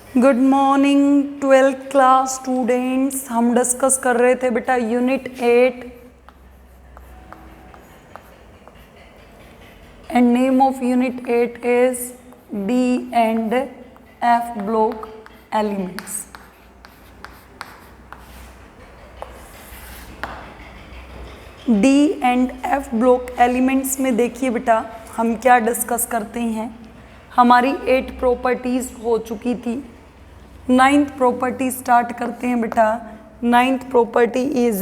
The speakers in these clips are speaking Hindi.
Good morning 12th class students. हम डिस्कस कर रहे थे बेटा unit 8 and name of unit 8 is D and F block elements. D and F block elements में देखिए बेटा हम क्या डिस्कस करते हैं। हमारी 8 प्रॉपर्टीज हो चुकी थी। 9th प्रॉपर्टी स्टार्ट करते हैं बेटा। 9th property is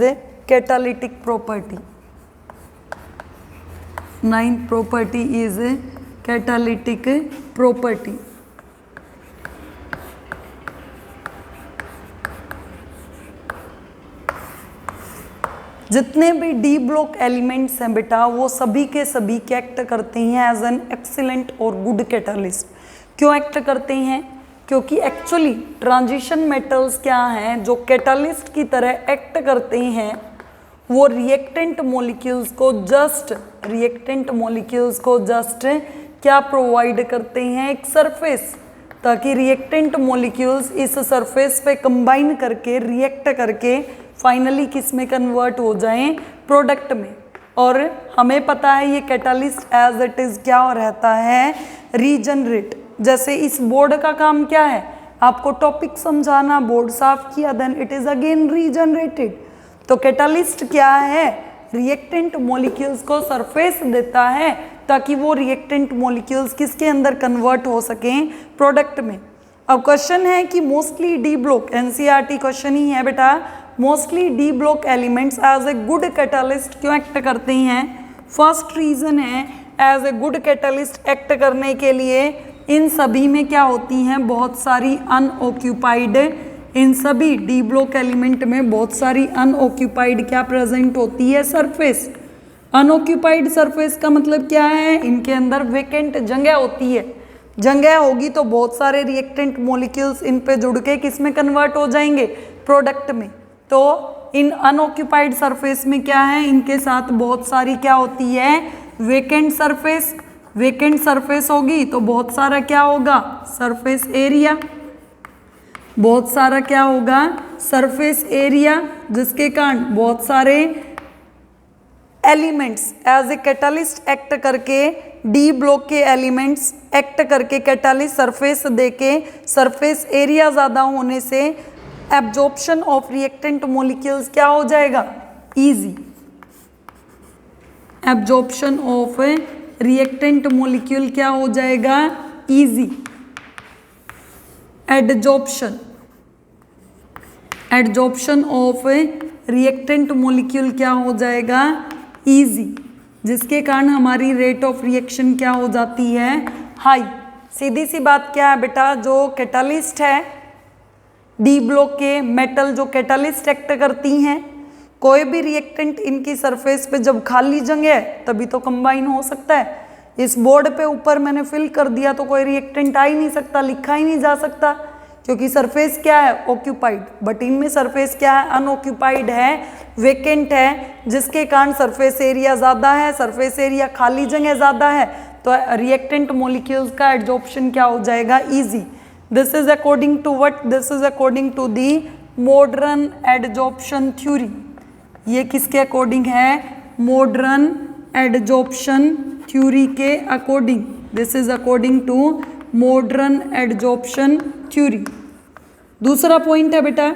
catalytic property. 9th property is catalytic property. जितने भी डी ब्लॉक एलिमेंट्स हैं बेटा वो सभी के सभी क्या एक्ट करते हैं एज एन एक्सीलेंट और गुड कैटालिस्ट। क्यों एक्ट करते हैं? क्योंकि एक्चुअली ट्रांजिशन मेटल्स क्या हैं जो कैटालिस्ट की तरह एक्ट करते हैं, वो रिएक्टेंट मॉलिक्यूल्स को जस्ट क्या प्रोवाइड करते हैं, एक सरफेस, ताकि रिएक्टेंट मॉलिक्यूल्स इस सरफेस पे कंबाइन करके रिएक्ट करके फाइनली किस में कन्वर्ट हो जाएं, प्रोडक्ट में। और हमें पता है ये कैटालिस्ट एज इट इज क्या रहता है, रीजनरेट। जैसे इस बोर्ड का काम क्या है, आपको टॉपिक समझाना, बोर्ड साफ किया, then it is again regenerated. तो कैटालिस्ट क्या है, रिएक्टेंट मॉलिक्यूल्स को सरफेस देता है ताकि वो रिएक्टेंट मॉलिक्यूल्स किसके अंदर कन्वर्ट हो सकें, प्रोडक्ट में। अब क्वेश्चन है कि mostly D block, NCERT question ही है बेटा, mostly D block elements as a good catalyst क्यों एक्ट करते हैं। फर्स्ट रीजन है as a good catalyst act करने के लिए इन सभी में क्या होती हैं, बहुत सारी अनऑक्यूपाइड, इन सभी डी ब्लॉक एलिमेंट में बहुत सारी अनऑक्यूपाइड क्या प्रेजेंट होती है, सरफेस। अनऑक्यूपाइड सरफेस का मतलब क्या है, इनके अंदर वेकेंट जगह होती है। जगह होगी तो बहुत सारे रिएक्टेंट मॉलिक्यूल्स इन पे जुड़ के किस में कन्वर्ट हो जाएंगे, प्रोडक्ट में। तो इन अनऑक्यूपाइड सरफेस में क्या है, इनके साथ बहुत सारी क्या होती है, वेकेंट सरफेस। वेकेंट सरफेस होगी तो बहुत सारा क्या होगा, सरफेस एरिया। बहुत सारा क्या होगा, सरफेस एरिया, जिसके कारण बहुत सारे elements as a catalyst act करके, डी ब्लॉक के एलिमेंट्स एक्ट करके कैटालिस्ट सरफेस देके, सरफेस एरिया ज़्यादा होने से एब्जॉर्प्शन ऑफ रिएक्टेंट मॉलिक्यूल्स क्या हो जाएगा, easy. Absorption of reactant molecule क्या हो जाएगा, easy. Adsorption of reactant molecule क्या हो जाएगा, इजी, जिसके कारण हमारी रेट ऑफ रिएक्शन क्या हो जाती है, हाई। सीधी सी बात क्या है बेटा, जो कैटालिस्ट है, डी ब्लॉक के मेटल जो कैटालिस्ट एक्ट करती हैं, कोई भी रिएक्टेंट इनकी सरफेस पे जब खाली जगह है तभी तो कंबाइन हो सकता है। इस बोर्ड पे ऊपर मैंने फिल कर दिया तो कोई रिएक्टेंट आ ही नहीं सकता, लिखा ही नहीं जा सकता, क्योंकि सरफेस क्या है, ऑक्यूपाइड। बट इनमें सरफेस क्या है, अनऑक्यूपाइड है, वेकेंट है, जिसके कारण सरफेस एरिया ज़्यादा है, सरफेस एरिया खाली जगह ज़्यादा है, तो रिएक्टेंट मॉलिक्यूल्स का एडजॉर्प्शन क्या हो जाएगा, easy. This is according to what, this is according to the modern adsorption theory. ये किसके अकॉर्डिंग है, मॉडर्न एडजॉर्प्शन थ्योरी के according. This is according to modern adsorption theory. दूसरा पॉइंट है बेटा,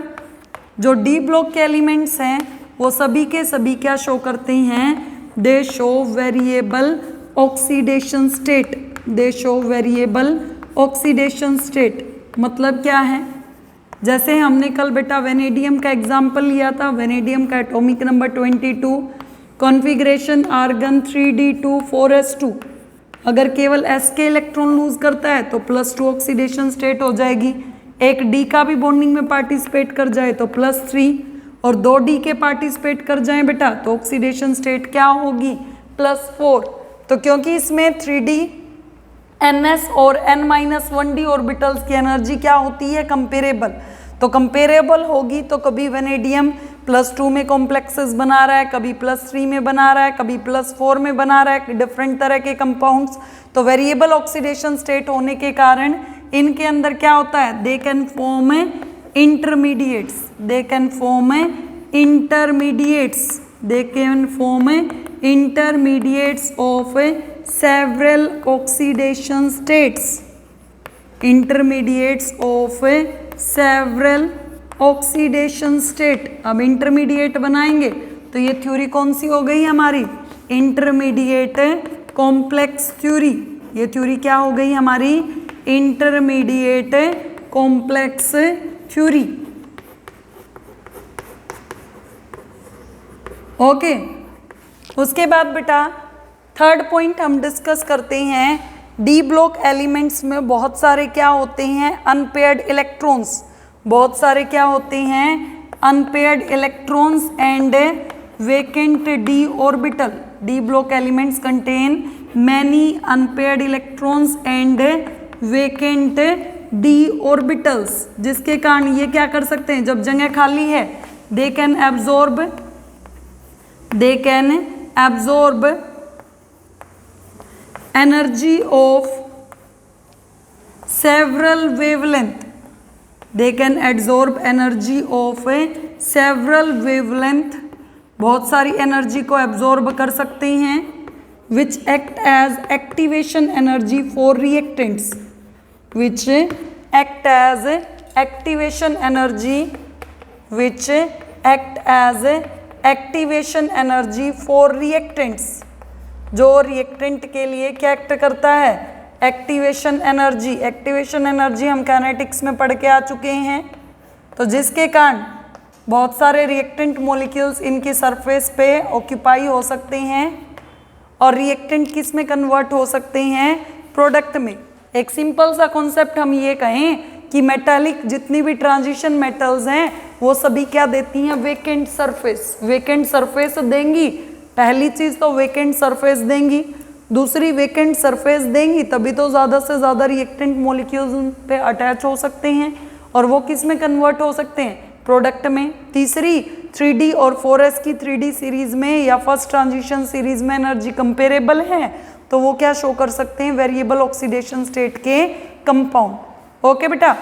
जो डी ब्लॉक के एलिमेंट्स हैं वो सभी के सभी क्या शो करते हैं, दे शो वेरिएबल ऑक्सीडेशन स्टेट। दे शो वेरिएबल ऑक्सीडेशन स्टेट मतलब क्या है, जैसे हमने कल बेटा वेनेडियम का एग्जाम्पल लिया था, वेनेडियम का atomic number 22, configuration argon 3d2 4s2। अगर केवल s के इलेक्ट्रॉन लूज करता है तो +2 ऑक्सीडेशन स्टेट हो जाएगी। एक d का भी बॉन्डिंग में पार्टिसिपेट कर जाए तो +3, और 2d के पार्टिसिपेट कर जाए बेटा तो ऑक्सीडेशन स्टेट क्या होगी, +4। तो क्योंकि इसमें 3d ns और n-1d ऑर्बिटल्स की एनर्जी क्या होती है, कंपेरेबल। तो कंपेरेबल होगी तो कभी वेनेडियम +2 में कॉम्प्लेक्सेस बना रहा है, कभी +3 में बना रहा है, कभी +4 में बना रहा है, डिफरेंट तरह के कंपाउंड्स। तो वेरिएबल ऑक्सीडेशन स्टेट होने के कारण इनके अंदर क्या होता है, they can form intermediates, they can form intermediates, they can form intermediates of several oxidation states, intermediates of several oxidation state. अब इंटरमीडिएट बनाएंगे तो ये थ्योरी कौन सी हो गई हमारी, इंटरमीडिएट कॉम्प्लेक्स थ्योरी। ये थ्योरी क्या हो गई हमारी, इंटरमीडिएट कॉम्प्लेक्स थ्योरी। ओके, उसके बाद बेटा थर्ड पॉइंट हम डिस्कस करते हैं, डी ब्लॉक एलिमेंट्स में बहुत सारे क्या होते हैं, अनपेयर्ड इलेक्ट्रॉन्स, बहुत सारे क्या होते हैं, unpaired electrons and vacant D orbital. D block elements contain many unpaired electrons and vacant D orbitals, जिसके कारण ये क्या कर सकते हैं, जब जगह खाली है they can absorb energy of several wavelength, they can absorb energy of several wavelength, बहुत सारी एनर्जी को एब्जॉर्ब कर सकते हैं, which act as activation energy for reactants, which act as activation energy, which act as activation energy for reactants, जो रिएक्टेंट के लिए क्या एक्ट करता है, एक्टिवेशन एनर्जी। एक्टिवेशन एनर्जी हम काइनेटिक्स में पढ़ के आ चुके हैं। तो जिसके कारण बहुत सारे रिएक्टेंट मॉलिक्यूल्स इनकी सरफेस पे ऑक्यूपाई हो सकते हैं और रिएक्टेंट किस में कन्वर्ट हो सकते हैं, प्रोडक्ट में। एक सिंपल सा कॉन्सेप्ट हम ये कहें कि मेटालिक जितनी भी ट्रांजिशन मेटल्स हैं वो सभी क्या देती हैं, वेकेंट सरफेस। वेकेंट सरफेस देंगी, पहली चीज तो वेकेंट सरफेस देंगी, दूसरी वेकेंट सरफेस देंगी तभी तो ज़्यादा से ज़्यादा रिएक्टेंट मॉलिक्यूल्स उन पे अटैच हो सकते हैं और वो किस में कन्वर्ट हो सकते हैं, प्रोडक्ट में। तीसरी 3D और 4s की 3D सीरीज में या फर्स्ट ट्रांजिशन सीरीज में एनर्जी कंपेरेबल है तो वो क्या शो कर सकते हैं, वेरिएबल ऑक्सीडेशन स्टेट के कंपाउंड। ओके बेटा,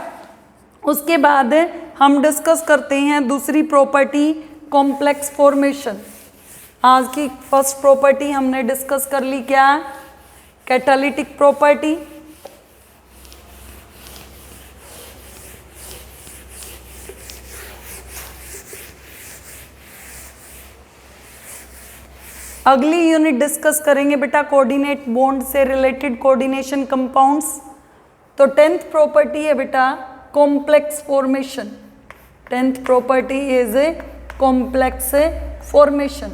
उसके बाद हम डिस्कस करते हैं दूसरी प्रॉपर्टी, कॉम्प्लेक्स फॉर्मेशन। आज की फर्स्ट प्रॉपर्टी हमने डिस्कस कर ली, क्या, कैटालिटिक प्रॉपर्टी। अगली यूनिट डिस्कस करेंगे बेटा कोऑर्डिनेट बॉन्ड से रिलेटेड कोऑर्डिनेशन कंपाउंड्स। तो 10th प्रॉपर्टी है बेटा complex formation. 10th property is a complex formation.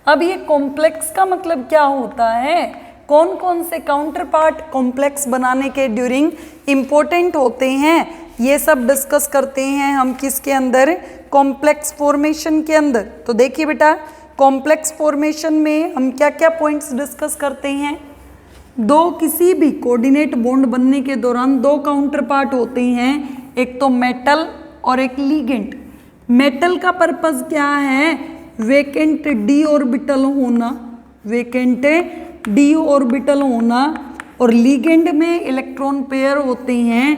अब ये कॉम्प्लेक्स का मतलब क्या होता है, कौन कौन से काउंटर पार्ट कॉम्प्लेक्स बनाने के ड्यूरिंग इम्पोर्टेंट होते हैं, ये सब डिस्कस करते हैं हम किसके अंदर, कॉम्प्लेक्स फॉर्मेशन के अंदर। तो देखिए बेटा कॉम्प्लेक्स फॉर्मेशन में हम क्या क्या पॉइंट्स डिस्कस करते हैं। दो किसी भी कोऑर्डिनेट बॉन्ड बनने के दौरान दो काउंटर पार्ट होते हैं, एक तो मेटल और एक लीगेंड। मेटल का पर्पस क्या है, वेकेंट डी ऑर्बिटल होना, वेकेंट डी ऑर्बिटल होना, और लीगेंड में इलेक्ट्रॉन पेयर होते हैं।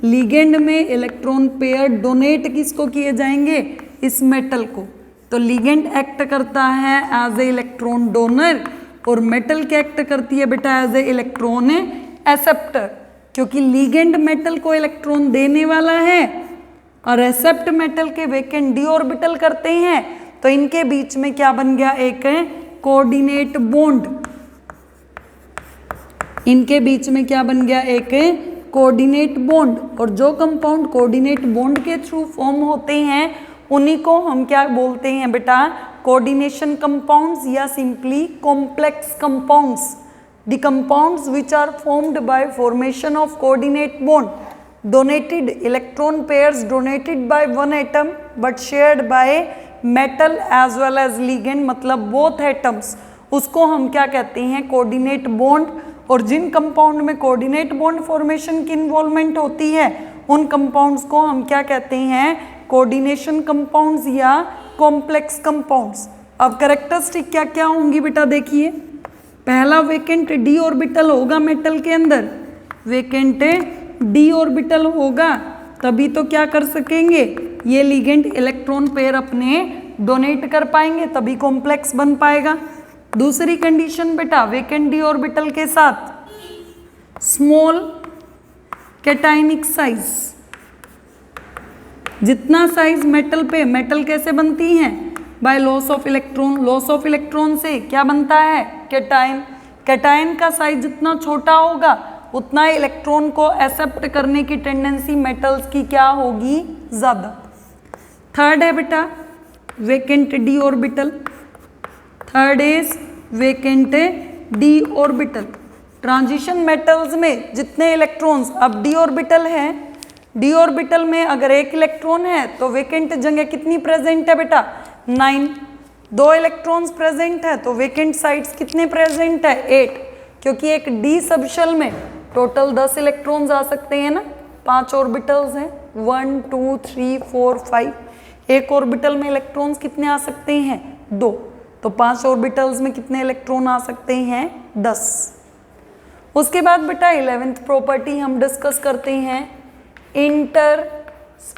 लीगेंड में इलेक्ट्रॉन पेयर डोनेट किसको किए जाएंगे, इस मेटल को। तो लीगेंड एक्ट करता है एज ए इलेक्ट्रॉन डोनर और मेटल क्या एक्ट करती है बेटा, एज ए इलेक्ट्रॉन एक्सेप्टर, क्योंकि लीगेंड मेटल को इलेक्ट्रॉन देने वाला है और एक्सेप्ट मेटल के वेकेंट डी ऑर्बिटल करते हैं। तो इनके बीच में क्या बन गया, एक कोऑर्डिनेट बॉन्ड। इनके बीच में क्या बन गया, एक कोऑर्डिनेट बॉन्ड। और जो कंपाउंड कोऑर्डिनेट बॉन्ड के थ्रू फॉर्म होते हैं उन्हीं को हम क्या बोलते हैं बेटा, कोऑर्डिनेशन कंपाउंड्स या simply complex compounds. The compounds which are formed by formation of coordinate bond, donated electron pairs donated by one atom but shared by metal as well as ligand, मतलब बोथ एटम्स, उसको हम क्या कहते हैं, कोऑर्डिनेट बॉन्ड। और जिन कंपाउंड में कोऑर्डिनेट बॉन्ड फॉर्मेशन की इन्वॉल्वमेंट होती है उन कंपाउंड्स को हम क्या कहते हैं, कोऑर्डिनेशन कंपाउंड्स या कॉम्प्लेक्स कंपाउंड्स। अब कैरेक्टरिस्टिक क्या क्या होंगी बेटा, देखिए पहला वेकेंट डी ऑर्बिटल होगा मेटल के अंदर, वेकेंट डी ऑर्बिटल होगा तभी तो क्या कर सकेंगे, ये लिगेंड इलेक्ट्रॉन पेयर अपने डोनेट कर पाएंगे, तभी कॉम्प्लेक्स बन पाएगा। दूसरी कंडीशन बेटा, वेकेंट डी ऑर्बिटल के साथ स्मॉल कैटायनिक साइज, जितना साइज मेटल पे, मेटल कैसे बनती हैं, by loss of electron, loss of electron से क्या बनता है, कैटायन। कैटायन का साइज जितना छोटा होगा उतना इलेक्ट्रॉन को एक्सेप्ट करने की टेंडेंसी मेटल्स की क्या होगी, ज्यादा। थर्ड है बेटा vacant D orbital, third is vacant D orbital. Transition metals में जितने इलेक्ट्रॉन्स, अब डी ऑर्बिटल है, डी ऑर्बिटल में अगर एक इलेक्ट्रॉन है तो वेकेंट जगह कितनी प्रेजेंट है बेटा, 9। 2 इलेक्ट्रॉन्स प्रेजेंट है तो वेकेंट साइड्स कितने प्रेजेंट है, 8, क्योंकि एक डी सबशेल में टोटल 10 इलेक्ट्रॉन्स आ सकते हैं ना, 5 ऑर्बिटल्स हैं, 1 2 3 4 5, एक ऑर्बिटल में इलेक्ट्रॉन्स कितने आ सकते हैं, 2, तो 5 ऑर्बिटल्स में कितने इलेक्ट्रॉन आ सकते हैं, 10। उसके बाद बेटा 11th प्रॉपर्टी हम डिस्कस करते हैं, इंटरस्टिशियल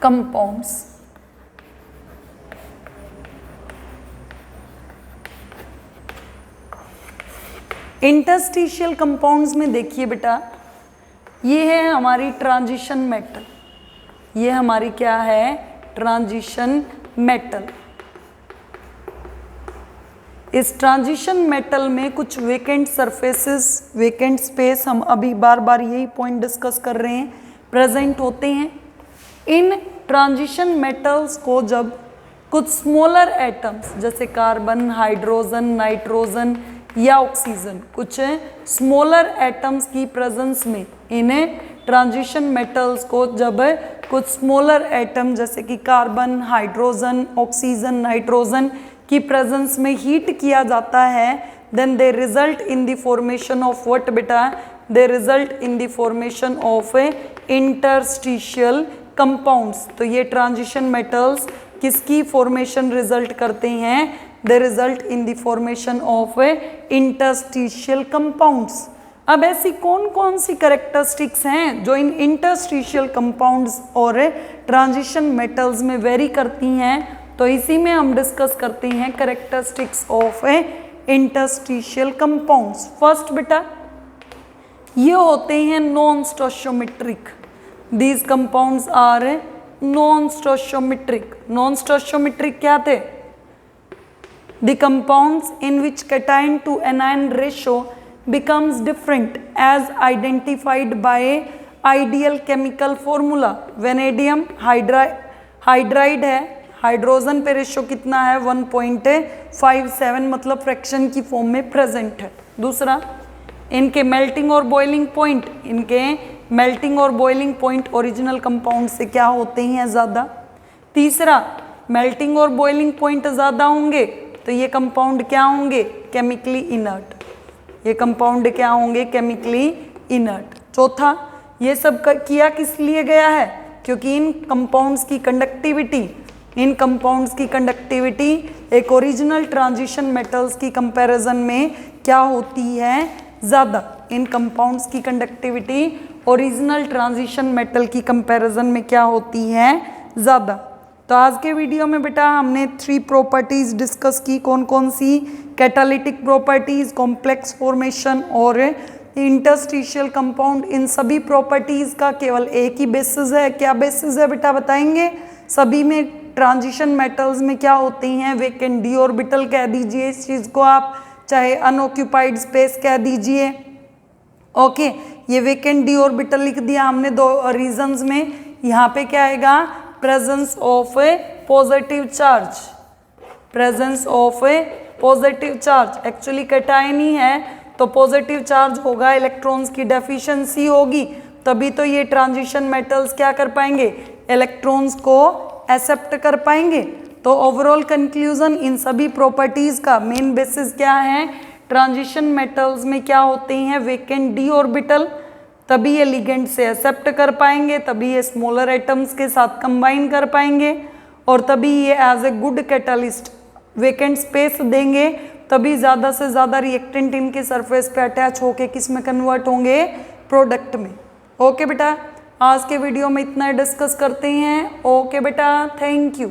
कंपाउंड्स। इंटरस्टिशियल कंपाउंड्स में देखिए बेटा, ये है हमारी ट्रांजिशन मेटल, ये हमारी क्या है, ट्रांजिशन मेटल। इस ट्रांजिशन मेटल में कुछ वेकेंट सरफेसेस, वेकेंट स्पेस, हम अभी बार बार यही पॉइंट डिस्कस कर रहे हैं, प्रेजेंट होते हैं। इन ट्रांजिशन मेटल्स को जब कुछ स्मॉलर एटम्स जैसे कार्बन, हाइड्रोजन, नाइट्रोजन या ऑक्सीजन, कुछ स्मॉलर एटम्स की प्रेजेंस में, इन्हें ट्रांजिशन मेटल्स को जब कुछ स्मॉलर एटम जैसे कि कार्बन, हाइड्रोजन, ऑक्सीजन, नाइट्रोजन की प्रेजेंस में हीट किया जाता है, then they result in the formation of what बेटा, they result in the formation of interstitial compounds. तो ये ट्रांजिशन मेटल्स किसकी फॉर्मेशन रिजल्ट करते हैं, they result in the formation of interstitial compounds. अब ऐसी कौन कौन सी कैरेक्टरिस्टिक्स हैं जो इन इंटरस्टिशियल कंपाउंड्स और ट्रांजिशन मेटल्स में वेरी करती हैं, तो इसी में हम डिस्कस करते हैं characteristics of interstitial compounds. First बेटा ये होते हैं non stoichiometric, these compounds are non stoichiometric. Non stoichiometric क्या थे, the compounds in which cation to anion ratio becomes different as identified by ideal chemical formula। Vanadium hydride है, हाइड्रोजन पे रेशियो कितना है, 1.57, मतलब फ्रैक्शन की फॉर्म में प्रेजेंट है। दूसरा, इनके मेल्टिंग और बॉइलिंग पॉइंट, इनके मेल्टिंग और बॉइलिंग पॉइंट ओरिजिनल कंपाउंड से क्या होते हैं, ज़्यादा। तीसरा, मेल्टिंग और बॉइलिंग पॉइंट ज़्यादा होंगे तो ये कंपाउंड क्या होंगे, केमिकली इनर्ट। ये कंपाउंड क्या होंगे, केमिकली इनर्ट। चौथा, ये सब किया किस लिए गया है, क्योंकि इन कंपाउंड्स की कंडक्टिविटी, इन कंपाउंड्स की कंडक्टिविटी एक ओरिजिनल ट्रांजिशन मेटल्स की कंपैरिजन में क्या होती है, ज़्यादा। इन कंपाउंड्स की कंडक्टिविटी ओरिजिनल ट्रांजिशन मेटल की कंपैरिजन में क्या होती है, ज़्यादा। तो आज के वीडियो में बेटा हमने 3 प्रॉपर्टीज डिस्कस की, कौन कौन सी, कैटालिटिक प्रॉपर्टीज, कॉम्प्लेक्स फॉर्मेशन और इंटरस्टिशियल कंपाउंड। इन सभी प्रॉपर्टीज का केवल एक ही बेसिस है, क्या बेसिस है बेटा बताएंगे। सभी में ट्रांजिशन मेटल्स में क्या होती हैं, वेकेंट डी ऑर्बिटल कह दीजिए इस चीज़ को आप, चाहे अनऑक्यूपाइड स्पेस कह दीजिए। ओके, ये वेकेंट डी ऑर्बिटल लिख दिया हमने 2 रीजंस में। यहाँ पे क्या आएगा, presence of a positive charge, presence of a positive charge, actually cation ही है तो पॉजिटिव चार्ज होगा, इलेक्ट्रॉन्स की डेफिशिएंसी होगी, तभी तो ये ट्रांजिशन मेटल्स क्या कर पाएंगे, इलेक्ट्रॉन्स को एक्सेप्ट कर पाएंगे। तो ओवरऑल कंक्लूजन इन सभी प्रॉपर्टीज का मेन बेसिस क्या है, ट्रांजिशन मेटल्स में क्या होते हैं, वेकेंट डी ऑर्बिटल, तभी ये लिगेंड से एक्सेप्ट कर पाएंगे, तभी ये स्मॉलर एटम्स के साथ कंबाइन कर पाएंगे, और तभी ये as a good catalyst vacant space देंगे, तभी ज़्यादा से ज़्यादा रिएक्टेंट इनके सरफेस पे अटैच होके किस में कन्वर्ट होंगे, प्रोडक्ट में। ओके बेटा, आज के वीडियो में इतना डिस्कस करते हैं। ओके बेटा, थैंक यू।